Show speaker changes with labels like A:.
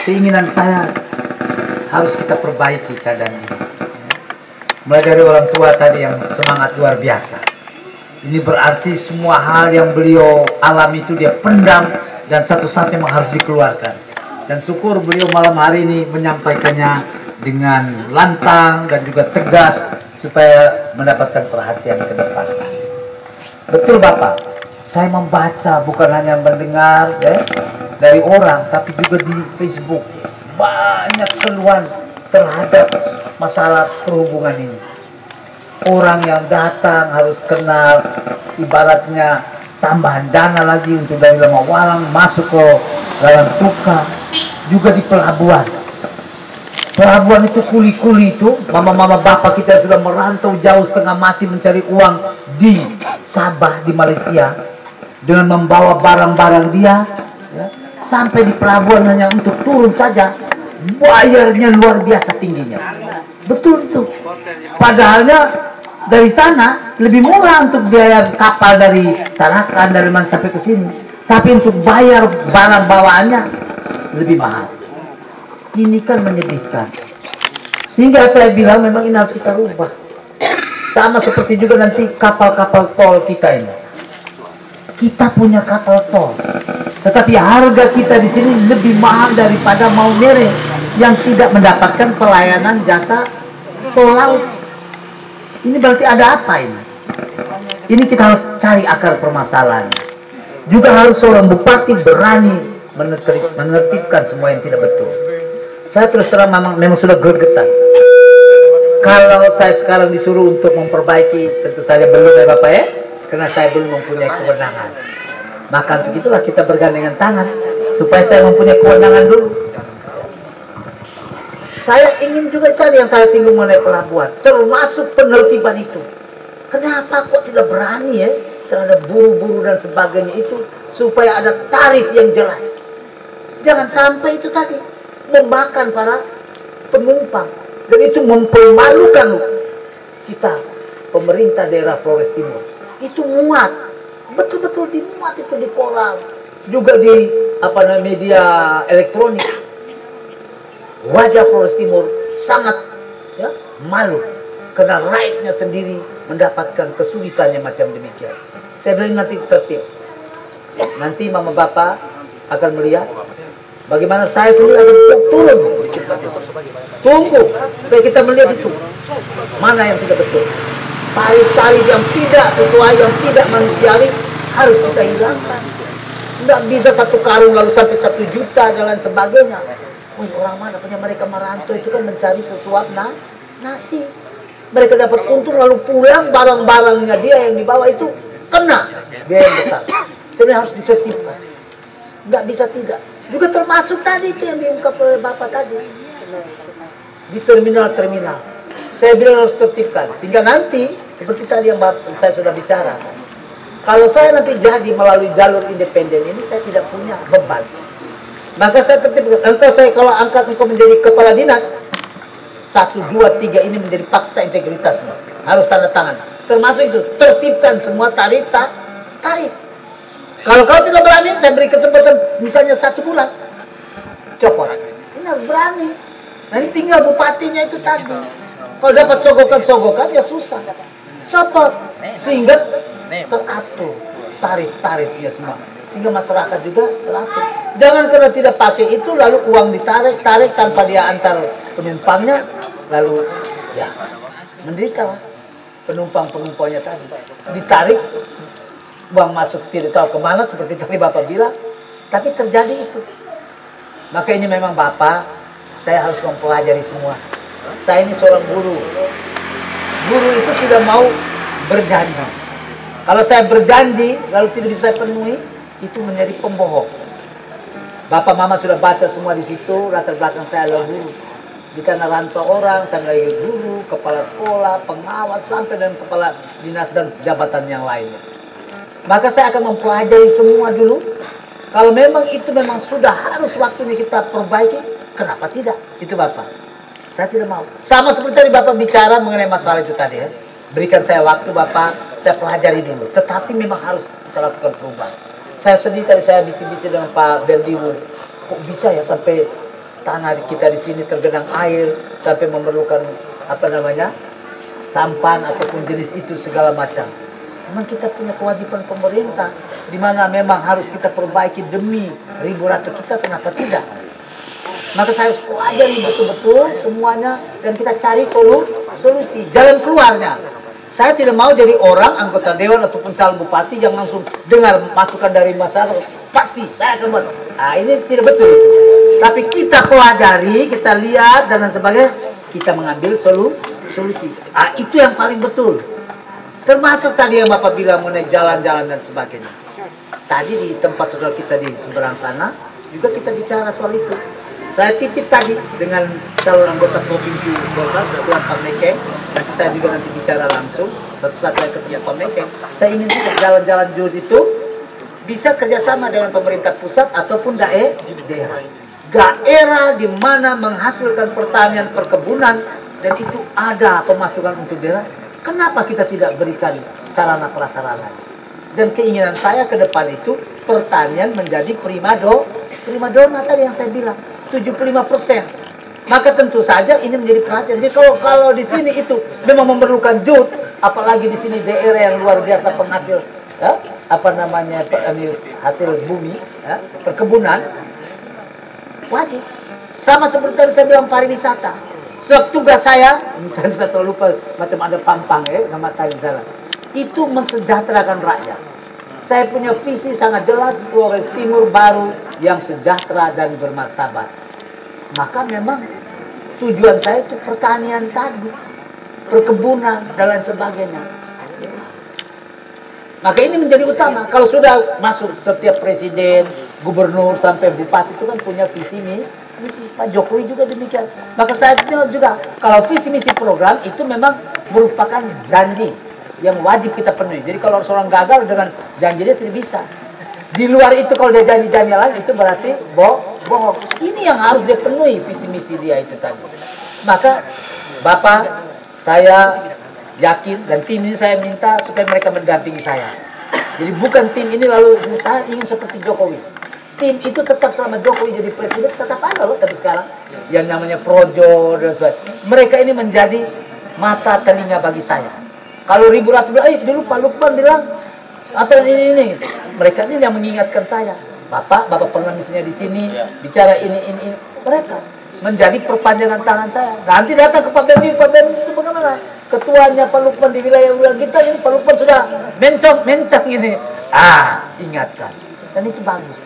A: keinginan saya harus kita perbaiki keadaan ini. Mulai dari orang tua tadi yang semangat luar biasa. Ini berarti semua hal yang beliau alami itu dia pendam dan satu-satu memang harus dikeluarkan. Dan syukur beliau malam hari ini menyampaikannya dengan lantang dan juga tegas supaya mendapatkan perhatian ke depan. Betul Bapak, saya membaca bukan hanya mendengar ya, dari orang, tapi juga di Facebook banyak keluhan terhadap masalah perhubungan ini. Orang yang datang harus kenal, ibaratnya tambahan dana lagi untuk dari Lemawalang masuk ke Layan Tuka, juga di pelabuhan. Pelabuhan itu kuli-kuli itu, mama-mama bapak kita sudah merantau jauh setengah mati mencari uang di Sabah, di Malaysia, dengan membawa barang-barang dia, ya, sampai di pelabuhan hanya untuk turun saja, bayarnya luar biasa tingginya. Betul itu. Padahalnya dari sana lebih murah untuk biaya kapal dari Tarakan, dari mana sampai ke sini. Tapi untuk bayar barang bawaannya lebih mahal. Ini kan menyedihkan. Sehingga saya bilang memang ini harus kita rubah. Sama seperti juga nanti kapal-kapal tol kita ini. Kita punya kapal tol, tetapi harga kita di sini lebih mahal daripada Maumere yang tidak mendapatkan pelayanan jasa tol laut. Ini berarti ada apa ini? Ini kita harus cari akar permasalahan. Juga harus seorang bupati berani menertibkan semua yang tidak betul. Saya terus terang memang sudah gregetan. Kalau saya sekarang disuruh untuk memperbaiki, tentu saja belum ya Bapak ya, karena saya belum mempunyai kewenangan. Maka untuk itulah kita bergandengan tangan supaya saya mempunyai kewenangan dulu. Saya ingin juga cari yang saya singgung mengenai pelabuhan, termasuk penertiban itu. Kenapa kok tidak berani ya terhadap buru-buru dan sebagainya itu, supaya ada tarif yang jelas. Jangan sampai itu tadi memakan para penumpang, dan itu mempermalukan kita, pemerintah daerah Flores Timur. Itu muat, betul-betul dimuat itu di koran, juga di media elektronik. Wajah Flores Timur sangat ya, malu karena rakyatnya sendiri mendapatkan kesulitan yang macam demikian. Saya bilang nanti tertib. Nanti mama bapak akan melihat bagaimana saya sendiri akan turun. Tunggu supaya kita melihat itu mana yang tidak betul. Cari yang tidak sesuai, yang tidak manusiawi harus kita hilangkan. Tidak bisa satu karung lalu sampai 1 juta dan lain sebagainya. Wih, orang mana punya mereka merantau itu kan mencari sesuap nasi. Mereka dapat untung lalu pulang barang-barangnya dia yang dibawa itu kena biaya yang besar. Sebenarnya harus ditertibkan. Nggak bisa tidak. Juga termasuk tadi itu yang diungkap oleh Bapak tadi. Di terminal-terminal. Saya bilang harus tertibkan. Sehingga nanti, seperti tadi yang saya sudah bicara. Kalau saya nanti jadi melalui jalur independen ini, saya tidak punya beban. Maka saya tertibkan. Entah saya kalau angkat engkau menjadi kepala dinas, 1, 2, 3 ini menjadi fakta integritasmu. Harus tanda tangan. Termasuk itu, tertibkan semua tarif. Kalau kau tidak berani, saya beri kesempatan misalnya 1 bulan. Copot. Ini harus berani. Nanti tinggal bupatinya itu tadi. Kalau dapat sogokan ya susah. Copot. Sehingga teratur tarif-tarifnya semua. Sehingga masyarakat juga teratur. Jangan karena tidak pakai itu lalu uang ditarik tanpa dia antar penumpangnya, lalu ya menderita penumpangnya tadi. Ditarik, uang masuk tidak tahu kemana seperti tadi Bapak bilang, tapi terjadi itu. Maka ini memang Bapak, saya harus mempelajari semua. Saya ini seorang guru. Guru itu tidak mau berjanji. Kalau saya berjanji lalu tidak bisa saya penuhi, itu menjadi pembohong. Bapak mama sudah baca semua di situ. Latar belakang saya adalah guru. Di tanah rantau orang, saya menjadi guru, kepala sekolah, pengawas, sampai dan kepala dinas dan jabatan yang lainnya. Maka saya akan mempelajari semua dulu. Kalau memang itu memang sudah harus waktunya kita perbaiki, kenapa tidak? Itu Bapak. Saya tidak mau. Sama seperti tadi Bapak bicara mengenai masalah itu tadi ya. Berikan saya waktu Bapak, saya pelajari dulu. Tetapi memang harus kita lakukan perubahan. Saya sedih tadi saya bisik-bisik dengan Pak Beldiwu. Kok bisa ya sampai tanah kita di sini tergenang air sampai memerlukan apa namanya sampan ataupun jenis itu segala macam. Memang kita punya kewajiban pemerintah di mana memang harus kita perbaiki demi ribu ratu kita, kenapa tidak? Maka saya harus pelajari betul-betul semuanya dan kita cari solusi, jalan keluarnya. Saya tidak mau jadi orang anggota dewan ataupun calon bupati yang langsung dengar masukan dari masyarakat, pasti saya akan buat. Nah, ini tidak betul. Tapi kita pelajari, kita lihat dan sebagainya, kita mengambil solusi. Ah, itu yang paling betul. Termasuk tadi yang Bapak bilang mengenai jalan-jalan dan sebagainya. Tadi di tempat saudara kita di seberang sana juga kita bicara soal itu. Saya titip tadi dengan calon anggota provinsi Golkar, Tuan Pak Mekeng. Nanti saya juga nanti bicara langsung. Satu saat saya ketemu Pak Mekeng. Saya ingin juga jalan-jalan jauh itu bisa kerjasama dengan pemerintah pusat ataupun daerah. Daerah di mana menghasilkan pertanian, perkebunan dan itu ada pemasukan untuk daerah. Kenapa kita tidak berikan sarana prasarana? Dan keinginan saya ke depan itu pertanian menjadi prima dona tadi yang saya bilang 75%. Maka tentu saja ini menjadi perhatian. Jadi kalau di sini itu memang memerlukan jut, apalagi di sini daerah yang luar biasa penghasil apa namanya hasil bumi, perkebunan, wajib. Sama seperti tadi saya bilang pariwisata. Sebab tugas saya selalu lupa macam ada pampang nama tadi salah. Itu mensejahterakan rakyat. Saya punya visi sangat jelas Flores Timur baru yang sejahtera dan bermartabat. Maka memang tujuan saya itu pertanian tadi, perkebunan dan lain sebagainya. Maka ini menjadi utama. Kalau sudah masuk setiap presiden, gubernur sampai bupati itu kan punya visi misi. Pak Jokowi juga demikian. Maka saya juga kalau visi misi program itu memang merupakan janji yang wajib kita penuhi. Jadi kalau seorang gagal dengan janji dia tidak bisa. Di luar itu kalau dia janji-janji lain itu berarti bohong. Ini yang harus dia penuhi visi misi dia itu tadi. Maka Bapak, saya yakin dan tim ini saya minta supaya mereka mendampingi saya. Jadi bukan tim ini lalu saya ingin seperti Jokowi. Tim itu tetap selama Jokowi jadi presiden tetap ada loh sampai sekarang. Yang namanya Projo dan sebagainya. Mereka ini menjadi mata telinga bagi saya. Kalau ribu ratu bilang, dulu Pak Lukman bilang atau ini. Mereka ini yang mengingatkan saya. Bapak pernah misalnya di sini bicara ini. Mereka menjadi perpanjangan tangan saya. Nanti datang ke Pak Bem itu bagaimana? Ketuanya Pak Lukman di wilayah kita ini Pak Lukman sudah mencong ini. Ingatkan. Dan itu bagus.